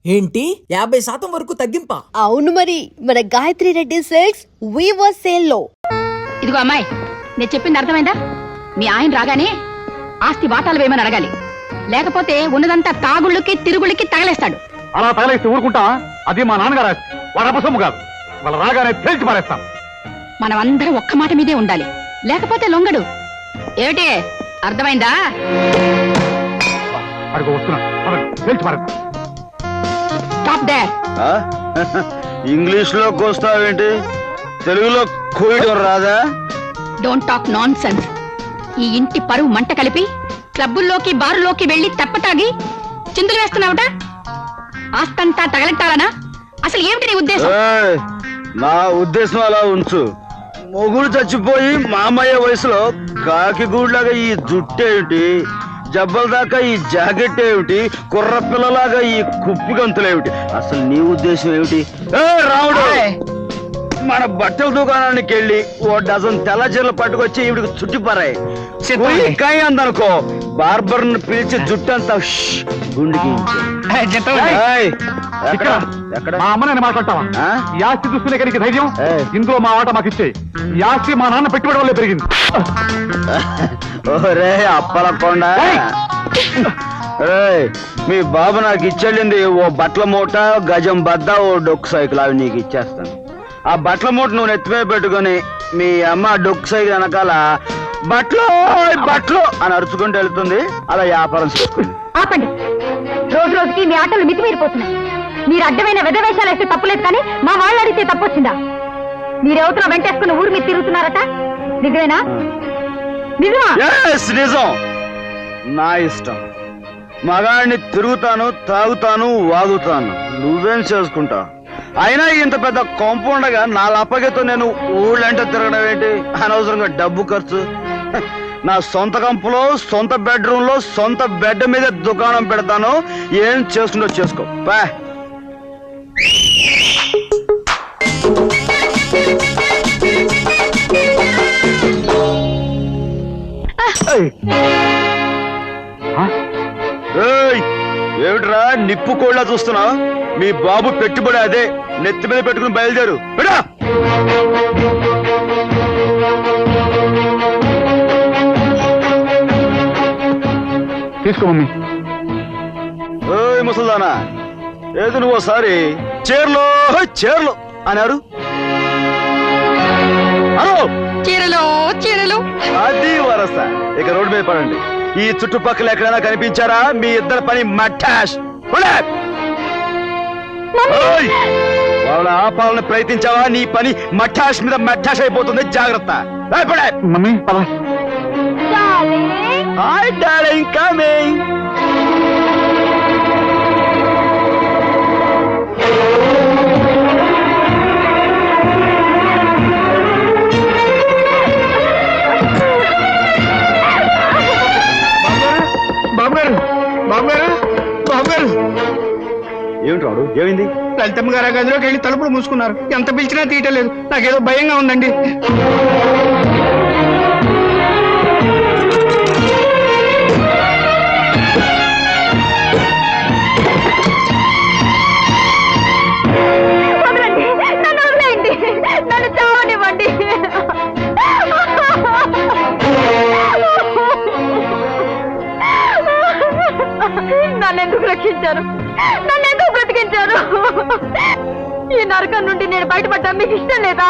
ఏంటి 50% వరకు తగ్గింపా? అవును మరి, మన Gayatri Reddy silks weaver sale లో. ఇదిగో అమ్మాయి, నేను చెప్పింది అర్థమైందా? మీ ఆయన రాగానే ఆస్తి వాటాలు వేయమని అడగాలి, లేకపోతే ఉన్నదంతా తాగుళ్ళకి తిరుగుళ్ళకి తగలేస్తాడు. అలా తగలేస్తే ఊరుకుంటా? అది మా నాన్నగారు ఆస్తి, వాళ్ళ అపసొమ్ము కాదు. వాళ్ళ రాగానే తేల్చి పారేస్తాం. మనం అందరం ఒక్క మాట మీదే ఉండాలి, లేకపోతే లొంగడు. ఏమిటి అర్థమైందా? అడుగు వస్తున్నా, తేల్చి పారేస్తాం. Stop there. ఇంగ్లీష్ లో కోస్తావేంటి? తెలుగులో కోయడం రాదా? Don't talk non sense. ఈ ఇంటి పరువు మంట కలిపి క్లబ్బుల్లోకి బారులోకి వెళ్లి తెప్పతాగి చిందులు వేస్తున్నావుట. ఆస్తంతా తగలెట్టాలనా? అసలు ఏమిటి నీ ఉద్దేశం? నా ఉద్దేశం అలా ఉంచు. మొగుడు చచ్చిపోయి మామయ్య వయసులో కాకి గూడ్లాగా ఈ జుట్టేమిటి, జబ్బల దాకా ఈ జాకెట్ ఏమిటి, కుర్ర పిల్లలాగా ఈ కుప్పి గంతులేమిటి? అసలు నీ ఉద్దేశం ఏమిటి? రాముడు, మన బట్టల దుకాణానికి వెళ్ళి ఓ డజన్ తెల్ల చీరలు పట్టుకొచ్చి ఈవిడికి చుట్టిపారాయి. అందనుకో, బార్బర్ ను పిలిచి జుట్టంతా గుండికి. మా అమ్మని మాట్లాడతావా? ఈ ఆస్తి చూసుకునే కనికి ధైర్యం ఇందులో మా ఆట మాకు ఇచ్చేయి. ఈ ఆస్తి మా నాన్న పెట్టుబడి వల్లే పెరిగింది. ఓరే అప్పలకొండ, మీ బాబు నాకు ఇచ్చెళ్ళింది ఓ బట్టల మూట, గజం బద్ద, ఓ డొక్కు సైకిల్. అవి నీకు ఇచ్చేస్తాను. ఆ బట్టల మూట నువ్వు నెత్తిమే పెట్టుకుని మీ అమ్మ డొక్కు సైకిల్ వెనకాల బట్టలు బట్టలు అని అరుచుకుంటూ వెళ్తుంది. అలా వ్యాపారం చేసుకుంది. ఆపండి, రోజు రోజుకి మీ ఆటలు మితిమీరిపోతున్నాయి. మీరు అడ్డమైన విధవేషాలు వేస్తే తప్పులేదు, కానీ మా వాళ్ళు అడిగితే తప్పొచ్చిందా? మీరెవతలో వెంటేసుకుని ఊరు మీరు తిరుగుతున్నారట, నిజమేనా? నిజమా? నిజం. నా ఇష్టం. మగాడిని తిరుగుతాను, తాగుతాను, వాగుతాను. నువ్వేం చేసుకుంటావు? అయినా ఇంత పెద్ద కాంపౌండ్గా నా లప్పగితో నేను ఊళ్ళంటే తిరగడం ఏంటి? అనవసరంగా డబ్బు ఖర్చు. నా సొంత కంపులో, సొంత బెడ్రూమ్ లో, సొంత బెడ్ మీద దుకాణం పెడతాను. ఏం చేసుకుంటో చేసుకో. బా. ఏమిట్రా నిప్పు కోళ్ళ చూస్తున్నా? మీ బాబు పెట్టుబడి అదే. నెత్తి మీద పెట్టుకుని బయలుదేరు. తీసుకో మమ్మీ. ముసల్దానా, ఏది నువ్వు ఒకసారి చీరలో చీరలు అన్నారు. చీరలు చీరలు అది వరస. ఇక రోడ్డు మీద పడండి. ఈ చుట్టుపక్కల ఎక్కడైనా కనిపించారా? మీ ఇద్దరు పని మఠాష్. వాళ్ళ ఆపాలని ప్రయత్నించావా? నీ పని మఠాష్ మీద మఠాష్ అయిపోతుంది. జాగ్రత్త. Mummy hi darling, coming. ఏమిటి రాడు? ఏమైంది? లలితమ్మ గారు గదిలోకి వెళ్ళి తలుపులు మూసుకున్నారు. ఎంత పిలిచినా తీయటలేదు. నాకేదో భయంగా ఉందండి. నన్ను వదిలేయండి, నన్ను చావనివ్వండి. నన్ను ఎందుకు రక్షించారు? నన్ను ఎందుకు బ్రతికించారు? ఈ నరకం నుండి నేను బయటపడ్డా మీకు ఇష్టం లేదా?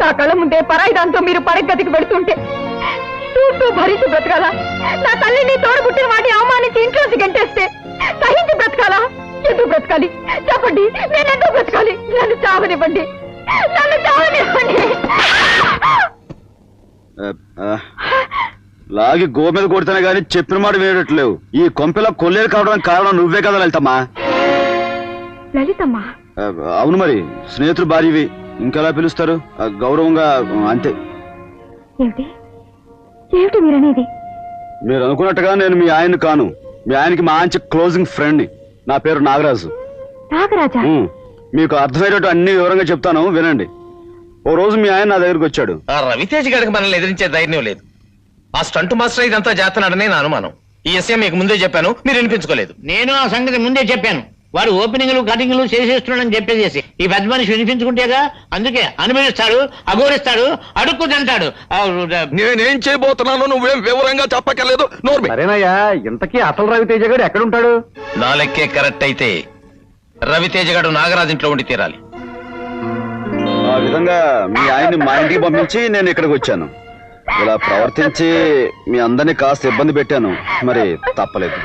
నా కళ్ళ ముందే పరాయి దాంతో మీరు పరగతికి పెడుతుంటే చూస్తూ భరిస్తూ బ్రతకాలా? నా తల్లిని తోడుబుట్టిన వాడిని అవమానించి ఇంట్లోంచి గంటేస్తే సహించి బ్రతకాలా? ఎందుకు బ్రతకాలి చెప్పండి? నేను ఎందుకు బ్రతకాలి? నన్ను చావనివ్వండి, నన్ను చావనివ్వండి. లాగి గో మీద కొడితేనే గానీ చెప్పిన మాట వినేటట్లేవు. ఈ కొంపెలా కొల్లేరు కావడానికి కారణం నువ్వే కదా లలితమ్మా. లలితమ్మా? అవును మరి, స్నేహితుడు భార్యవి, ఇంకెలా పిలుస్తారు? గౌరవంగా అంతే. ఏమిటి ఏమిటి మీరనేది? మీరు అనుకున్నట్టుగా నేను మీ ఆయన్ని కాను. మీ ఆయనకి మంచి క్లోజింగ్ ఫ్రెండ్. నా పేరు నాగరాజు. నాగరాజా? మీకు అర్థమయ్యేటట్టు అన్ని వివరంగా చెప్తాను, వినండి. ఓ రోజు మీ ఆయన నా దగ్గరకు వచ్చాడు. ఆ రవితేజ్ గారికి మనల్ని ఎదిరించే ధైర్యం లేదు. ఆ స్టంట్ మాస్టర్ ఇదంతా చేస్తున్నాడని నా అనుమానం. ఈ విషయం మీకు ముందే చెప్పాను, మీరు వినిపించుకోలేదు. నేను ఆ సంగతి ముందే చెప్పాను. వాడు ఓపెనింగ్లు కటింగ్లు చేసేస్తున్నాడని చెప్పేసి ఈ పెద్ద మనిషి వినిపించుకుంటేగా, అందుకే అనుభవిస్తాడు, అఘోరిస్తాడు, అడుక్కు తింటాడు. నేనేం చేయబోతున్నానో నువ్వేం వివరంగా చెప్పక్కర్లేదు. నోర్మి. సరేనయ్యా, ఇంతకీ అసలు రవితేజ గారు ఎక్కడుంటాడు? నా లెక్కే కరెక్ట్ అయితే రవితేజ గారు నాగరాజు ఇంట్లో ఉండి తీరాలి. ఆ విధంగా మీ ఆయన్ని మా ఇంటికి పంపించి నేను ఇక్కడికి వచ్చాను. ఇలా ప్రవర్తించి మీ అందరినీ కాస్త ఇబ్బంది పెట్టాను, మరి తప్పలేదు.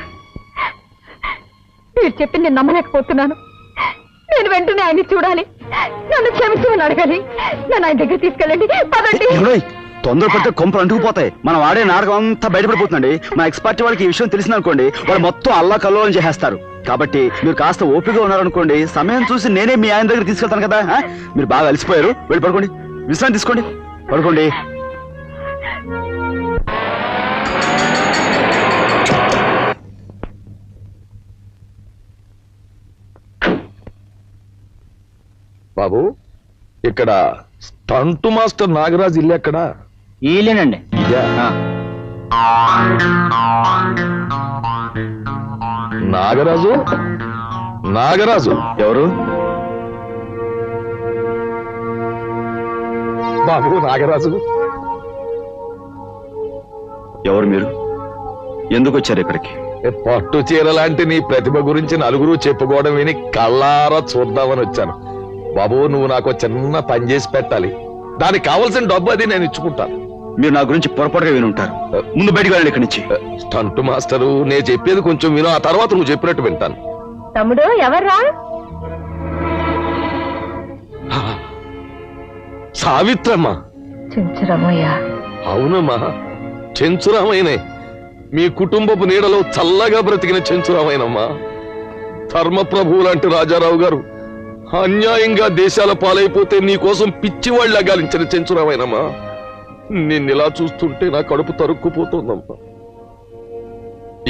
మీరు చెప్పింది నేను నమ్మలేకపోతున్నాను. నేను వెంటనే ఆయన్ని చూడాలి, నన్ను క్షమించమని అడగాలి. నన్ను ఆయన దగ్గర తీసుకెళ్ళండి, పదండి. తొందరపడితే కొంపలు అంటుకుపోతాయి. మనం ఆడే నాటకం అంతా బయటపడిపోతుందండి. మా ఎక్స్పర్ట్ వాళ్ళకి ఈ విషయం తెలిసిందనుకోండి, వాళ్ళు మొత్తం అల్లా కల్లోలం చేసేస్తారు. కాబట్టి మీరు కాస్త ఓపికగా ఉన్నారనుకోండి, సమయం చూసి నేనే మీ ఆయన దగ్గర తీసుకెళ్తాను కదా. మీరు బాగా అలసిపోయారు, వెళ్ళి పడుకోండి, విశ్రాంతి తీసుకోండి, పడుకోండి. బాబు, ఇక్కడ స్టంట్ మాస్టర్ నాగరాజు ఇల్లు ఎక్కడా? ఈలేనండి. నాగరాజు నాగరాజు ఎవరు? బాబు నాగరాజు. ఎవరు మీరు? ఎందుకు వచ్చారు ఇక్కడికి? పట్టు చీర లాంటి నీ ప్రతిభ గురించి నలుగురు చెప్పుకోవడం విని కళ్ళారా చూద్దామని వచ్చాను. బాబు, నువ్వు నాకు చిన్న పని చేసి పెట్టాలి. దానికి కావలసిన డబ్బు అది నేను ఇచ్చుకుంటాను. మీరు నా గురించి పొరపాటుగా విని ఉంటారు. ముందు బయటికి వెళ్ళండి ఇక్కడి నుంచి. స్టంట్ మాస్టరు, నేను చెప్పేది కొంచెం విను, ఆ తర్వాత నువ్వు చెప్పినట్టు వింటాను. తమ్ముడు ఎవర్రా? సావిత్రమ్మా. చెంచురామయ్య. అవునమ్మా, చెంచురామైనే. మీ కుటుంబపు నీడలో చల్లగా బ్రతికిన చెంచురామైనమ్మా. ధర్మప్రభువు లాంటి రాజారావు గారు అన్యాయంగా దేశాల పాలైపోతే నీకోసం పిచ్చివాళ్ళ గాలించిన చెంచురామైనమ్మా. నిన్నిలా చూస్తుంటే నా కడుపు తరుక్కుపోతుందమ్మా.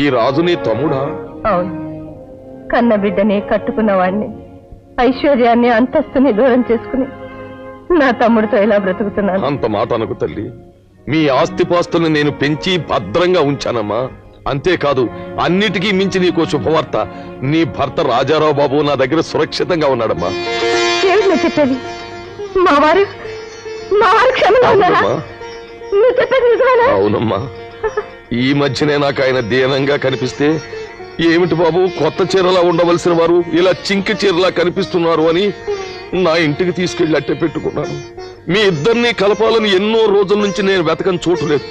ఈ రాజు నీ తమ్ముడా? అవును, కన్న బిడ్డని కట్టుకున్నవాడిని, ఐశ్వర్యాన్ని అంతస్తుని దూరం చేసుకుని నా తమ్ముడితో ఇలా బ్రతుకుతున్నాను. అంత మాట అనకు తల్లి. మీ ఆస్తిపాస్తుల్ని నేను పెంచి భద్రంగా ఉంచానమ్మా. అంతేకాదు, అన్నిటికీ మించి నీకో శుభవార్త. నీ భర్త రాజారావు బాబు నా దగ్గర సురక్షితంగా ఉన్నాడమ్మా. చెప్పేది మా వారు క్షేమంగా ఉన్నారా? నువ్వు చెప్పేది నిజమేనా? అవునమ్మా. ఈ మధ్యనే నాకు ఆయన దీనంగా కనిపిస్తే, ఏమిటి బాబు కొత్త చీరలా ఉండవలసిన వారు ఇలా చింకి చీరలా కనిపిస్తున్నారు అని నా ఇంటికి తీసుకెళ్లి అట్టే పెట్టుకున్నాను. మీ ఇద్దరిని కలపాలని ఎన్నో రోజుల నుంచి నేను వెతకని చోటు లేదు.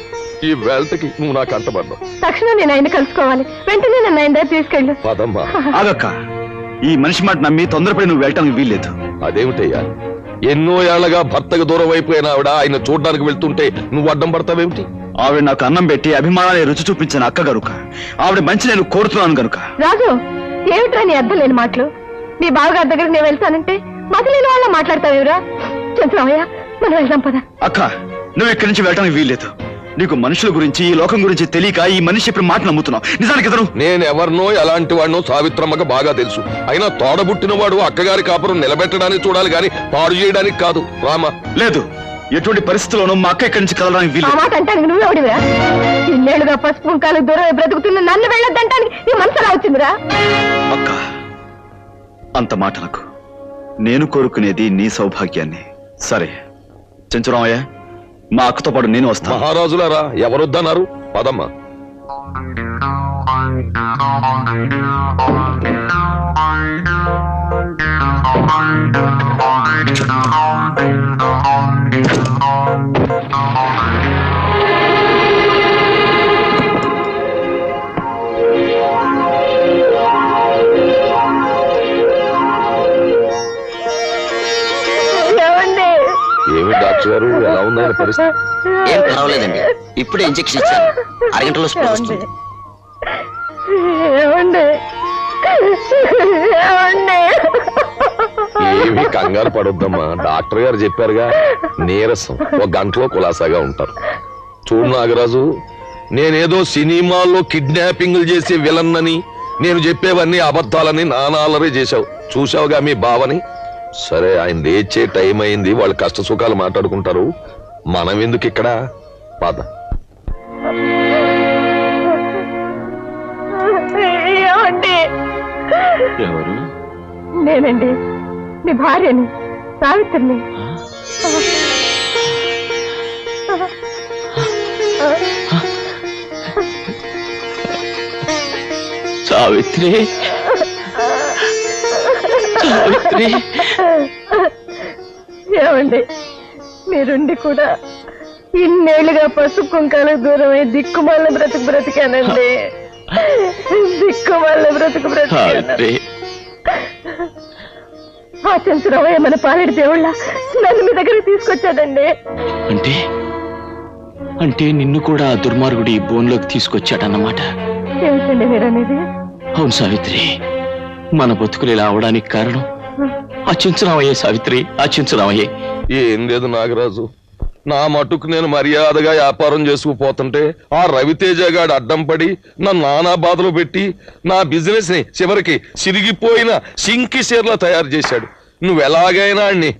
ఈ వేళకి నువ్వు నాకు అంటబడ్డావు. తక్షణం నేను ఆయన కలుసుకోవాలి. వెంటనే నన్ను ఆయన దగ్గర తీసుకెళ్ళు. పదమ్మా. ఆగక్క, ఈ మనిషి మాట నమ్మి తొందరపడి నువ్వు వెళ్ళటానికి వీల్లేదు. అదేమిటయ్యా, ఎన్నో ఏళ్లగా భర్తకు దూరం అయిపోయిన ఆవిడ ఆయన చూడడానికి వెళ్తుంటే నువ్వు అడ్డం పడతావేమిటి? ఆవిడ నాకు అన్నం పెట్టి అభిమానాన్ని రుచి చూపించిన అక్క గనుక, ఆవిడ మంచి నేను కోరుతున్నాను గనుక. రాజు, ఏమిట్రా నీ అర్థం లేని మాటలు? నీ బావగారి దగ్గర నేను వెళ్తానంటే మతలేని వాళ్ళ మాట్లాడతావేవరా? చెంచురామయ్య, మనం వెళ్దాం పద. అక్క, నువ్వు ఇక్కడి నుంచి వెళ్ళటానికి వీల్లేదు. నీకు మనుషుల గురించి, ఈ లోకం గురించి తెలియక ఈ మనిషి చెప్పిన మాట నమ్ముతున్నావు. నిజానికి ఇతను నేనెవరినో ఎలాంటి వాడినో సావిత్రమ్మకు బాగా తెలుసు. అయినా తోడబుట్టిన వాడు అక్కగారి కాపురం నిలబెట్టడానికి చూడాలి గాని పాడు చేయడానికి కాదు. రామా. లేదు, ఎటువంటి పరిస్థితుల్లోనూ మా అక్క ఇక్కడి నుంచి కలవడానికి ఆ వీల్లేదు. మాట అంటానికి నువ్వెవడివిరా? ఇన్నేళ్లుగా పసుపు కుంకాలకు దూరం బ్రతుకుతున్న నన్ను వెళ్ళొద్దంటానికి నీ మనసు ఎలా వచ్చిందిరా? అక్క, అంత మాటలకు నేను కోరుకునేది నీ సౌభాగ్యాన్ని. సరే చెంచురామయ్య, మా అక్కతో పాటు నేను వస్తాను. మహారాజులారా, ఎవరొద్దన్నారు? పదమ్మా. ఏమి డాక్టర్ గారు, ఎలా ఉందని పరిస్థితి? ఏం పర్వాలేదండి, ఇప్పుడే ఇంజెక్షన్ ఇచ్చాను. అరగంటలో స్పృహ వస్తుంది. ఏమి కంగారు పడొద్దమ్మా, డాక్టర్ గారు చెప్పారుగా, నీరసం, ఒక గంటలో కులాసాగా ఉంటారు. చూడు నాగరాజు, నేనేదో సినిమాల్లో కిడ్నాపింగ్లు చేసే విలన్నని, నేను చెప్పేవన్నీ అబద్ధాలని నానా అల్లరి చేశావు. చూసావుగా మీ బావని. సరే, ఆయన లేచే టైం అయింది, వాళ్ళు కష్ట సుఖాలు మాట్లాడుకుంటారు. మనం ఎందుకు ఇక్కడ? పద. ఎవరు? నేనండి మీ భార్యని, సావిత్రిని. సావిత్రి సావిత్రి ఏమండి, మీరుండి కూడా ఇన్నేళ్లుగా పసుపు కుంకాలకు దూరమై దిక్కుమాల బ్రతికానండి. దిక్కుమాల బ్రతికాను. సావిత్రి ఆ చంచురావయ్య మన పాలెడి దేవుళ్ళ నన్ను మీ దగ్గరికి తీసుకొచ్చాడండి. అంటే అంటే నిన్ను కూడా ఆ దుర్మార్గుడి బోన్లోకి తీసుకొచ్చాడన్నమాట. ఏమిటండి మీరనేది? అవును సావిత్రి, మన బతుకులు ఇలా అవడానికి కారణం ఆ చించరామయ్యే సావిత్రి, ఆ చించరామయ్యే. ఏం లేదు నాగరాజు, నా మటుకు నేను మర్యాదగా వ్యాపారం చేసుకుపోతుంటే ఆ రవితేజ గాడు అడ్డం పడి నా నానా బాధలు పెట్టి నా బిజినెస్ ని చివరికి సిరిగిపోయిన సింకి షేర్లా తయారు చేశాడు. నువ్వు ఎలాగైనా ఆడిని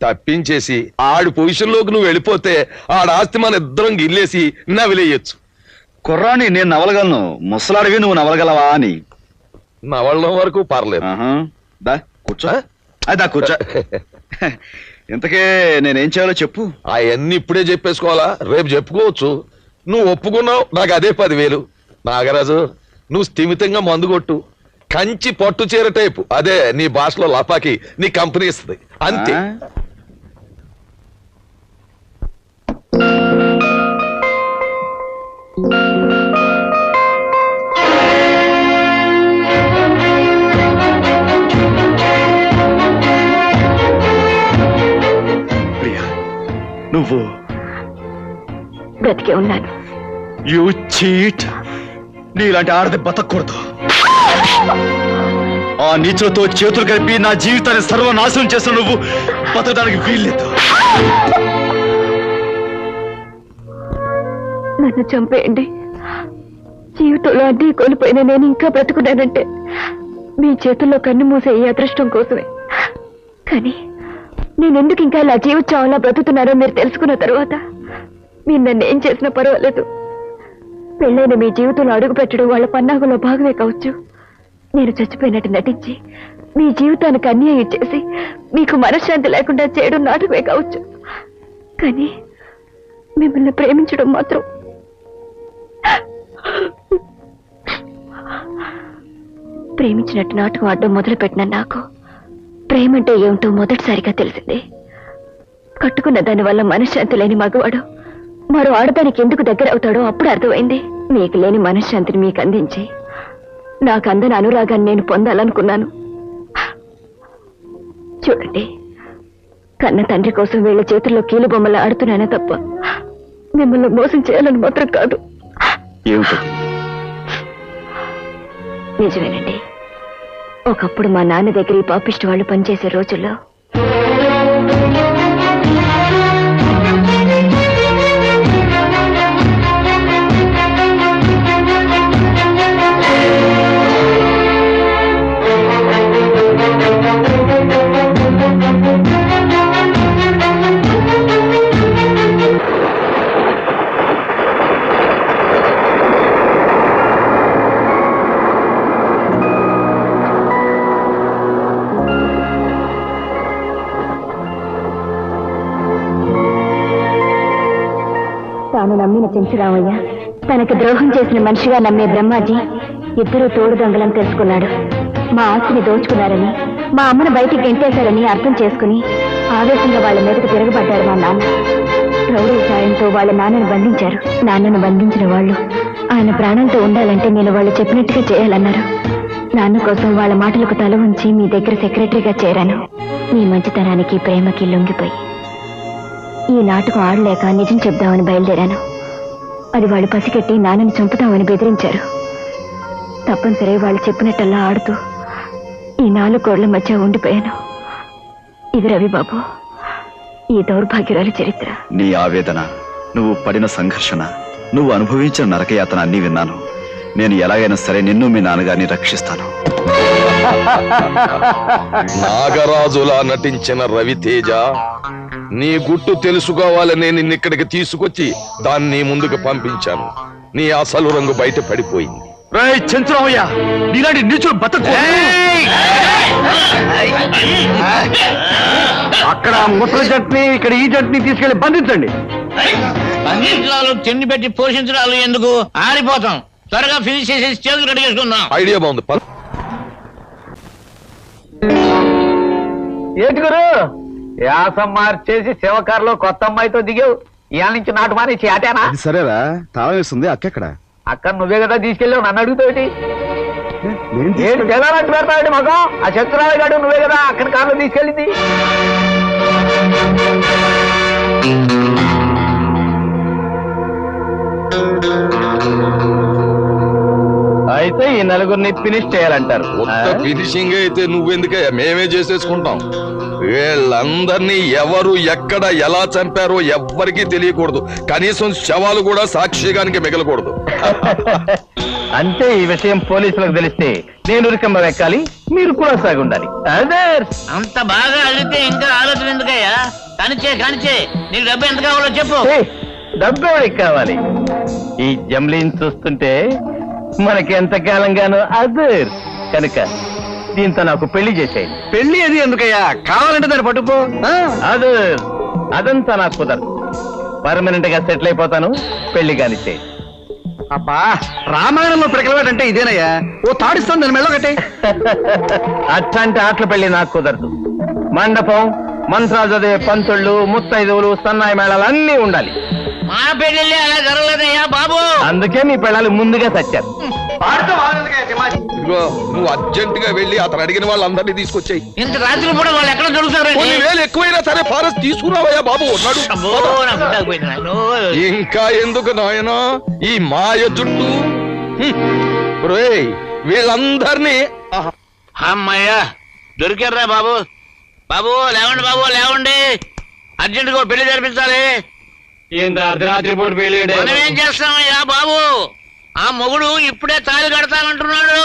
తప్పించేసి ఆడి పొజిషన్ లోకి నువ్వు వెళ్ళిపోతే ఆడాస్తి మన ఇద్దరం గిల్లేసి నవిలేయచ్చు. కుర్రాని నేను నవలగలను, ముసలాడివి నువ్వు నవలగలవా అని. నవలడం వరకు పర్లేదు. దా కూర్చో, అదా కూర్చో. ఇంతకే నేనేం చేయాలో చెప్పు. అవన్నీ ఇప్పుడే చెప్పేసుకోవాలా? రేపు చెప్పుకోవచ్చు. నువ్వు ఒప్పుకున్నావు, నాకు అదే 10,000. నాగరాజు, నువ్వు స్థిమితంగా మందు కొట్టు, కంచి పట్టు చీర టైపు, అదే నీ భాషలో లపాకి నీ కంపెనీ ఇస్తుంది అంతే. నువ్వు బ్రతికే ఉన్నాను. You cheat. నీలాంటి ఆడది బతకూడదు. ఆ నీచులతో చేతులు కలిపి నా జీవితాన్ని సర్వనాశనం చేసిన నువ్వు బతకడానికి వీల్లేదు. నన్ను చంపేయండి. జీవితంలో అడ్డీ కోల్పోయిన నేను ఇంకా బ్రతుకున్నానంటే మీ చేతుల్లో కన్ను మూసే ఈ అదృష్టం కోసమే. కానీ నేనెందుకు ఇంకా ఇలా జీవించావలా బ్రతుకుతున్నారో మీరు తెలుసుకున్న తర్వాత మీరు నన్ను ఏం చేసినా పర్వాలేదు. పెళ్ళైన మీ జీవితంలో అడుగు పెట్టడం వాళ్ళ పన్నాగంలో భాగమే కావచ్చు. నేను చచ్చిపోయినట్టు నటించి మీ జీవితానికి అన్యాయం చేసి మీకు మనశ్శాంతి లేకుండా చేయడం నాటకమే కావచ్చు. కానీ మిమ్మల్ని ప్రేమించడం మాత్రం ప్రేమించినట్టు నాటకం ఆడడం మొదలుపెట్టిన నాకు ప్రేమంటే ఏమిటో మొదటిసారిగా తెలిసింది. కట్టుకున్న దాని వల్ల మనశ్శాంతి లేని మగవాడు మరో ఆడదానికి ఎందుకు దగ్గర అవుతాడో అప్పుడు అర్థమైంది. మీకు లేని మనశ్శాంతిని మీకు అందించి నాకు అందని అనురాగాన్ని నేను పొందాలనుకున్నాను. చూడండి, కన్న తండ్రి కోసం వీళ్ళ చేతుల్లో కీలు బొమ్మలు ఆడుతున్నానే తప్ప మిమ్మల్ని మోసం చేయాలని మాత్రం కాదు. నిజమేనండి, ఒకప్పుడు మా నాన్న దగ్గర ఈ పాపిస్ట్ వాళ్ళు పనిచేసే రోజుల్లో తాను నమ్మిన చెంచురామయ్య, తనకు ద్రోహం చేసిన మనిషిగా నమ్మే బ్రహ్మాజీ ఇద్దరూ తోడు దొంగలని తెలుసుకున్నాడు. మా ఆస్తిని దోచుకున్నారని, మా అమ్మను బయటికి గెంటేశారని అర్థం చేసుకుని ఆవేశంగా వాళ్ళ మీదకు తిరగబడ్డారు మా నాన్న. రౌడీ సాయంతో వాళ్ళ నాన్నను బంధించారు. నాన్నను బంధించిన వాళ్ళు ఆయన ప్రాణాలతో ఉండాలంటే నేను వాళ్ళు చెప్పినట్టుగా చేయాలన్నారు. నాన్న కోసం వాళ్ళ మాటలకు తల ఉంచి మీ దగ్గర సెక్రటరీగా చేరాను. మీ మంచితనానికి ప్రేమకి లొంగిపోయి ఈ నాటకం ఆడలేక నిజం చెప్దామని బయలుదేరాను. అది వాళ్ళు పసిగట్టి నాన్నని చంపుతామని బెదిరించారు. తప్పనిసరి వాళ్ళు చెప్పినట్టల్లా ఆడుతూ ఈ 4 గోడల మధ్య ఉండిపోయాను. ఇది రవిబాబు, ఈ దౌర్భాగ్యురాలి చరిత్ర. నీ ఆవేదన, నువ్వు పడిన సంఘర్షణ, నువ్వు అనుభవించిన నరకయాతన అన్నీ విన్నాను. నేను ఎలాగైనా సరే నిన్ను మీ నాన్నగారిని రక్షిస్తాను. నాగరాజులా నటించిన రవితేజ, నీ గుట్టు తెలుసుకోవాలని నిన్నిక్కడికి తీసుకొచ్చి దాన్ని ముందుకు పంపించాను. నీ అసలు రంగు బయట పడిపోయింది. చంద్రమయ్య, నీలాంటి నీచులు బతకూడదు. అక్కడ ముసలి చట్నీ ఇక్కడ ఈ చట్నీ తీసుకెళ్లి బంధించండి. బంధించడాలు తిండి పెట్టి పోషించడాలు ఎందుకు? ఆరిపోతాం. త్వరగా ఫినిష్ చేసేసి చేతులు రెడీ చేసుకుందాం. ఐడియా బాగుంది. ఏంటి గురు యాసం మార్చేసి శివకారులో కొత్త అమ్మాయితో దిగావు. ఇవాళ నుంచి నాటు మానేసి ఆటేనా? సరేరా తాళం వేస్తుంది అక్కడ. అక్కడ నువ్వే కదా తీసుకెళ్ళావు, నన్ను అడుగుతావేటి? ఏంటి తెల్లారంటూ పెడతావేంటి మగం? ఆ శత్రురావు గాడు నువ్వే కదా అక్కడ కారులో తీసుకెళ్ళింది. అయితే ఈ నలుగురిని ఫినిష్ చేయాలంటారు. ఒక్క ఫినిషింగ్ అయితే నువ్వెందుకే, మేమే చేసేసుకుంటాం. వీళ్ళందరినీ ఎవరు ఎక్కడ ఎలా చంపారో ఎవ్వరికీ తెలియకూడదు. కనీసం శవాలు కూడా సాక్షిగానికి మిగలకూడదు. అంటే ఈ విషయం పోలీసులకు తెలిస్తే నేను ఉరికమ్మ వెక్కాలి, మీరు కూడా సాగుండాలి. అంత బాగా అడిగితే ఇంకా ఆలోచన ఎందుకయ్యా? కానిచే నీకు డబ్బు ఎంత కావాలో చెప్పు. డబ్బు ఎవరికి కావాలి? ఈ జమ్లీని చూస్తుంటే మనకి ఎంతకాలంగానో అదర్ కనుక దీంతో నాకు పెళ్లి చేసేయి. పెళ్లి అది ఎందుకయ్యా? కావాలంటే దాన్ని పట్టుకో. అదర్ అదంతా నాకు కుదరదు. పర్మనెంట్ గా సెటిల్ అయిపోతాను. పెళ్లి కానిచ్చే. అబ్బా రామాయణంలో పిడకలవాడంటే ఇదేనయ్యా. ఓ తాడిస్తాను దాని మెళ్ళ కట్టే. అట్లాంటి ఆటల పెళ్లి నాకు కుదరదు. మండపం, మంత్రాలు చదివే పంతుళ్ళు, ముత్తైదువులు, సన్నాయి మేళాలు అన్నీ ఉండాలి. మా పెళ్ళి అలా జరగలేదయ్యా బాబు. అందుకే మీ పిల్లలు ముందుగా చచ్చారు. ఇదిగో నువ్వు అర్జెంట్ గా వెళ్ళి అతను అడిగిన వాళ్ళందరినీ తీసుకొచ్చాయి. ఇంత రాత్రి కూడా వాళ్ళు ఎక్కడ దొరుకుతారండి? 10,000 ఎక్కువైనా సరే ఫారెస్ట్ తీసుకురావయ్యా బాబు. ఉన్నాడు. ఇంకా ఎందుకు నాయనా ఈ మాయ జుట్టు? వీళ్ళందరినీ అమ్మయ్యా దొరికారా బాబు. బాబు లేవండి, బాబు లేవండి. అర్జెంట్ గా పెళ్లి జరిపించాలి. అర్ధరాత్రి పూట పెళ్లి మనం ఏం చేస్తామయ్యా బాబు? ఆ మొగుడు ఇప్పుడే తాళి కడతానంటున్నాడు.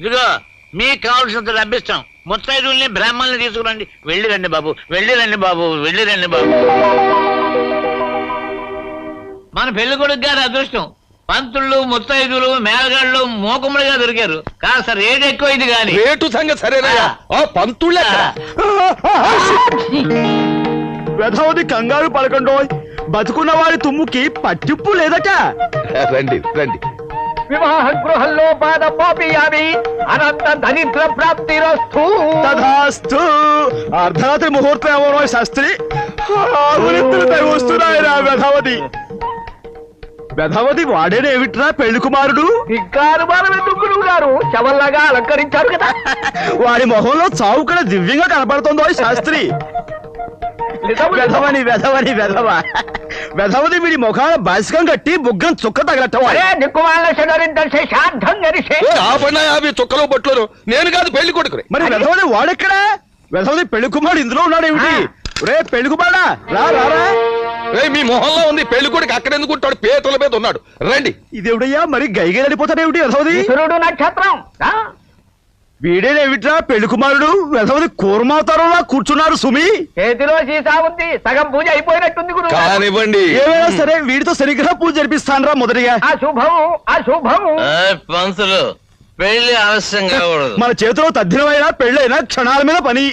ఇదిగో మీకు కావాల్సినంత డబ్బిస్తాం. ముత్తైదుల్ని బ్రాహ్మణుల్ని తీసుకురండి. వెళ్ళిరండి బాబు. మన పెళ్లి కొడుకు గారి అదృష్టం. పంతుళ్ళు, ముత్తైదులు, మేళగాళ్ళు మోకములుగా దొరికారు. కాస్త రేటు ఎక్కువ ఇది గాని. రేటు సంగతి సరేనా? ఆ పంతుళ్ళ వెధవది కంగారు పడకండో. బతుకున్న వారి తుమ్ముకి పట్టిప్పు లేదట. రండి రండి. వివాహ గృహంలో పాదపోపియామి అనంత దరిద్ర ప్రాప్తిరస్తు. తథాస్తు. అర్ధరాత్రి ముహూర్తం ఎవరో శాస్త్రి వస్తున్నాయిరా. వెధవది వాడేనేమిట్రా పెళ్లి కుమారుడు? గురువు గారు శవల్లాగా అలంకరించారు కదా. వాడి మొహంలో చావు కూడా దివ్యంగా కనపడుతుందో శాస్త్రి. వెధవది వీడి ముఖాన బాసికం కట్టి బుగ్గం చుక్క తగలట్టం. చుక్కలో బొట్లు నేను కాదు పెళ్లి కొడుకు. మరి వెధవది వాడెక్కడా? వెధవది పెళ్లి కుమారుడు ఇందులో ఉన్నాడు ఏమిటి? రే పెళ్లి కుమారా రారా. మీ మొహంలో ఉంది. పెళ్లి కొడుకు అక్కడ ఎందుకుంటాడు? పేతుల మీద ఉన్నాడు. రండి. ఇదేవిడయ్యా మరి గైగా వెళ్ళిపోతాడేమిటి వెధవది? నక్షత్రం వీడేనేమిట్రా పెళ్లి కుమారుడు? వెధవది కూర్మావతారంలా కూర్చున్నారు సుమి. చేతిలో సీసా ఉంది. సగం పూజ అయిపోయినట్టుంది గురు. కానివ్వండి. ఏమైనా సరే వీడితో శనిగ్రహ పూజ జరిపిస్తానరా మొదటిగా. అశుభము. పంతులు పెళ్లి ఆలస్యంగా మన చేతిలో తద్దినమైనా పెళ్ళైనా క్షణాల మీద పని.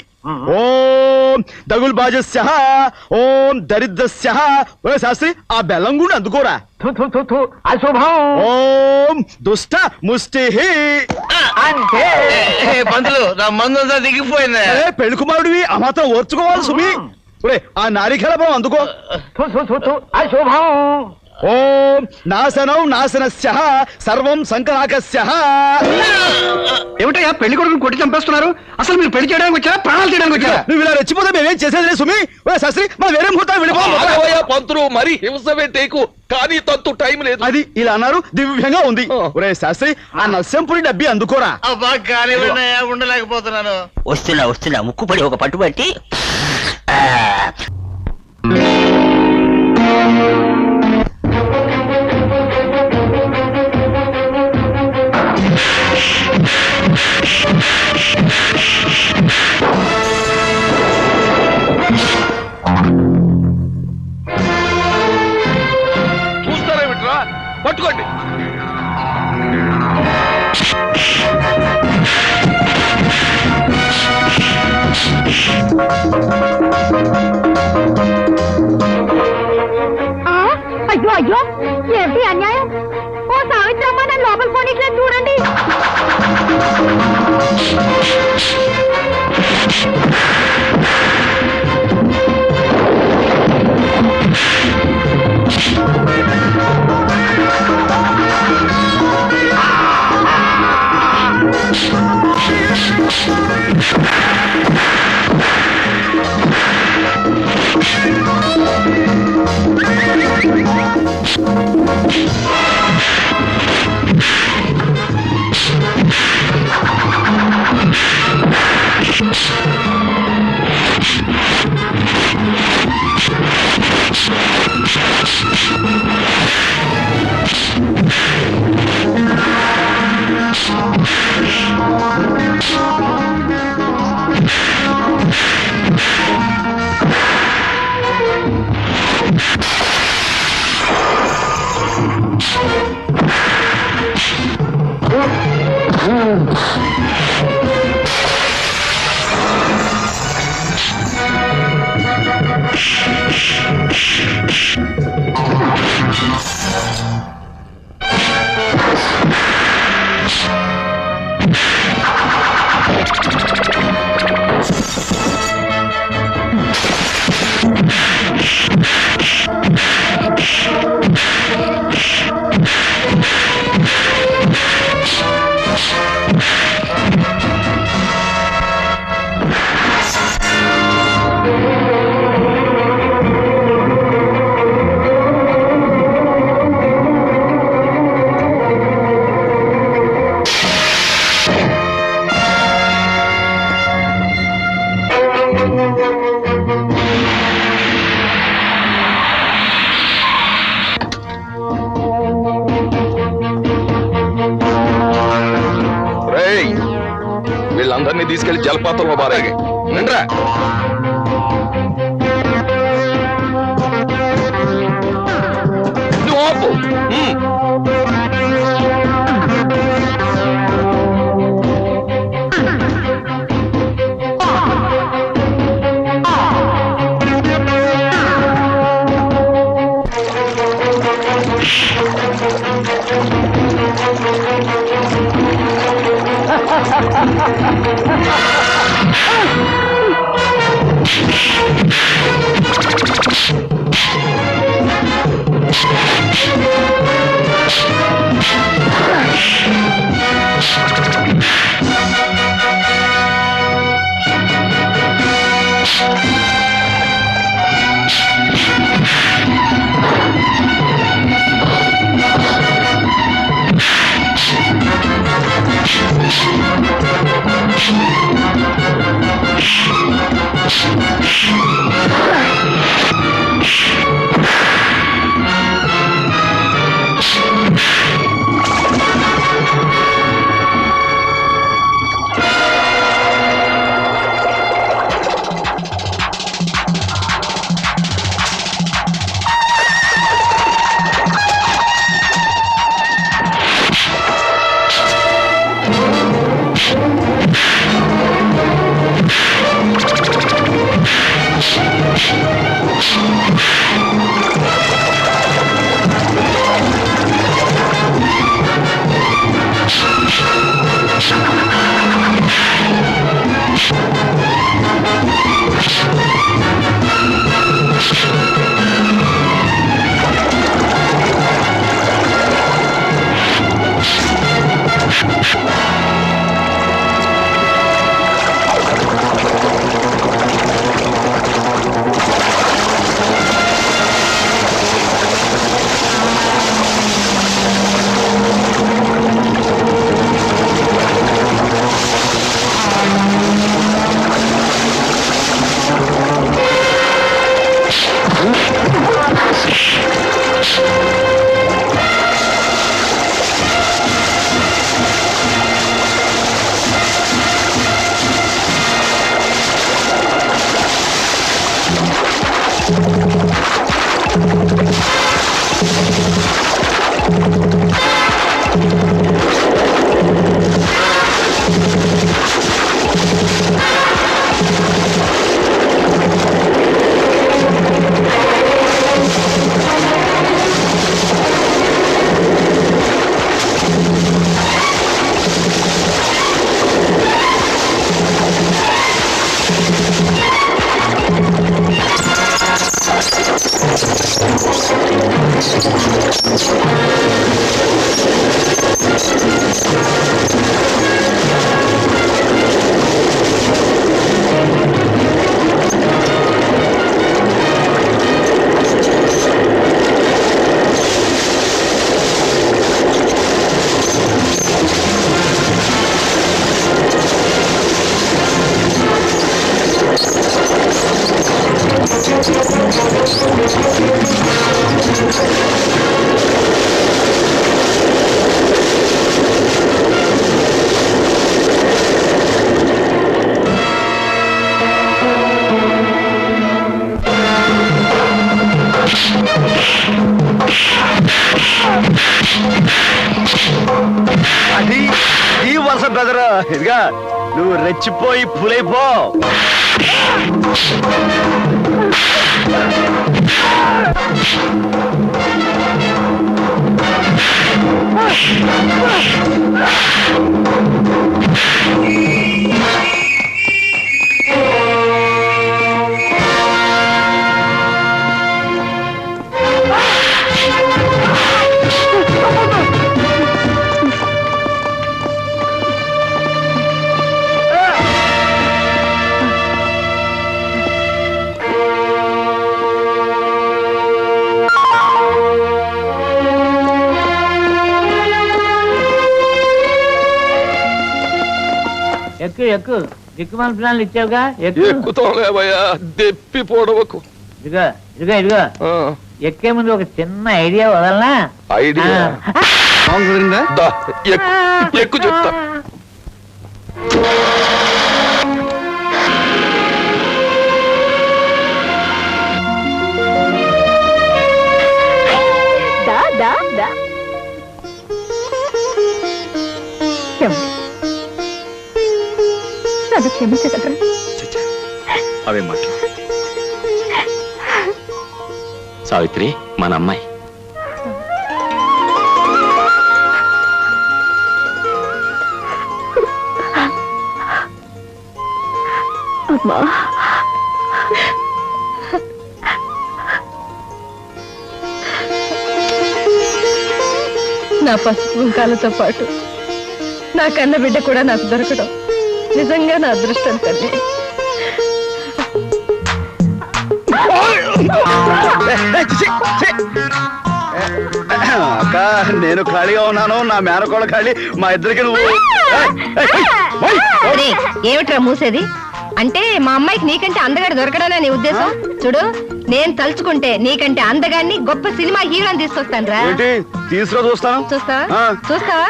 ఓం దగుల్ బాజస్య ఓం దరిద్రస్య. శాస్త్రి ఆ బెల్లం కూడా అందుకోరా. అశుభం. ఓం దుష్ట ముష్టి. అంటే పంతులు నా మందంతా దిగిపోయింది. పెళ్లి కుమారుడివి ఆ మాత్రం ఓర్చుకోవాలి సుమి. ఆ నారికేళ బలం అందుకో. అశుభం. ఓం నాశనం నాశనస్య సర్వం సంకనాకస్య. ఏమిటయ్యా పెళ్లి కొడుకుని కొట్టి చంపేస్తున్నారు? అసలు మీరు పెళ్లి చేయడానికి వచ్చారా ప్రాణాలు చేయడానికి వచ్చారా? నువ్వు ఇలా రెచ్చిపోతే మేమేం చేసేది సుమి. శాస్త్రి మనం వేరే ముహూర్తం వెళ్ళిపోవాలి. పంతులు మరి హింస పెట్టేకు. కానీ తంతు టైం లేదు. అది ఇలా అన్నారు దివ్యంగా ఉంది. ఒరే శాస్త్రి ఆ నస్యంపురి డబ్బి అందుకోరా. ఉండలేకపోతున్నాను. వస్తున్నా ముక్కుపడి ఒక పట్టుబట్టి. చూస్తారేమిట్రా? పట్టుకోండి. వీళ్ళందరినీ తీసుకెళ్లి జలపాతంలో బారేగా రండ్రా. నువ్వు ఆపు. ఇదిగా నువ్వు రెచ్చిపోయి పులైపో. ఎక్కు ఎక్కు దిక్కుమాల ప్లాన్లు ఇచ్చావుగా ఎక్కు. ఎక్కుతావులేవయ్యా, దెప్పి పొడవకు. ఇదిగో ఇదిగో ఇదిగో ఎక్కే ముందు ఒక చిన్న ఐడియా వదలనా? ఐడియా దా, ఎక్కు చెప్తా. దా దా దా నన్ను క్షమించగలరా? అవే మాటలు. సావిత్రి మన అమ్మాయి. అమ్మా నా పసుపు కుంకాలతో పాటు నా కన్న బిడ్డ కూడా నాకు దొరకడం నిజంగా నా అదృష్టం తల్లి. అక్క నేను ఖాళీగా ఉన్నాను, నా మేనకోళ్ళ ఖాళీ, మా ఇద్దరికి నువ్వు. ఏమిట్రా మూసేది? అంటే మా అమ్మాయికి నీకంటే అందగాడు దొరకడనా నీ ఉద్దేశం? చూడు, నేను తలుచుకుంటే నీకంటే అందగాన్ని గొప్ప సినిమా హీరోని తీసుకొస్తాను రా. ఏంటి తీసుకురా, చూస్తాను. చూస్తావా? చూస్తావా?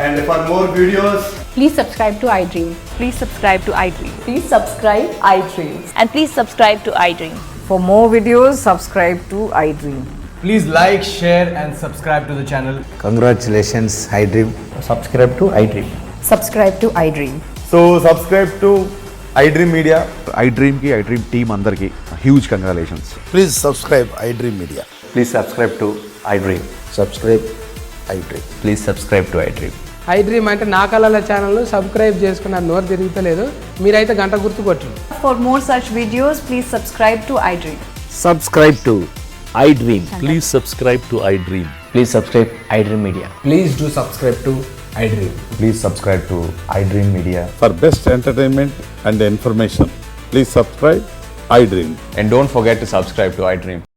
And for more videos, please subscribe to iDream. Please subscribe to iDream. Please subscribe iDream. And please subscribe to iDream. For more videos, subscribe to iDream. Please like, share and subscribe to the channel. Congratulations, iDream. Subscribe to iDream. Subscribe to iDream. So subscribe to iDream Media. iDream ki iDream team andarki huge congratulations. Please subscribe iDream Media. Please subscribe to iDream. Subscribe iDream. Please subscribe to iDream. iDream అంటే నా కళల channel subscribe చేసుకున్న నోరు తిరుగుతలేదు, మీరైతే గంట గుర్తు కొట్టండి. For more such videos, please subscribe to iDream. Subscribe to iDream. Please subscribe to iDream. Please subscribe iDream Media. Please do subscribe to iDream. Please subscribe to iDream Media. For best entertainment and information, please subscribe iDream. And don't forget to subscribe to iDream.